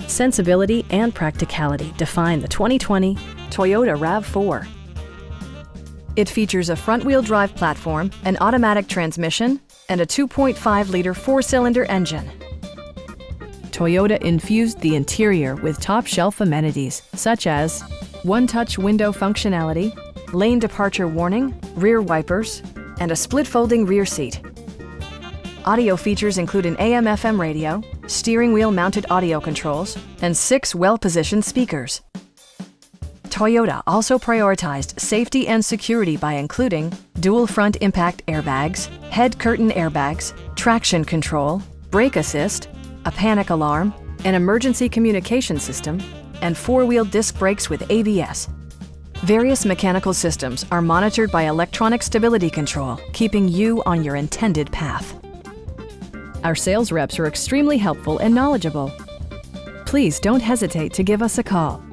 Sensibility and practicality define the 2020 Toyota RAV4. It features a front-wheel drive platform, an automatic transmission, and a 2.5-liter four-cylinder engine. Toyota infused the interior with top-shelf amenities such as one-touch window functionality, lane departure warning, rear wipers, and a split-folding rear seat. Audio features include an AM/FM radio, steering wheel-mounted audio controls, and 6 well-positioned speakers. Toyota also prioritized safety and security by including dual front impact airbags, head curtain airbags, traction control, brake assist, a panic alarm, an emergency communication system, and 4-wheel disc brakes with ABS. Various mechanical systems are monitored by electronic stability control, keeping you on your intended path. Our sales reps are extremely helpful and knowledgeable. Please don't hesitate to give us a call.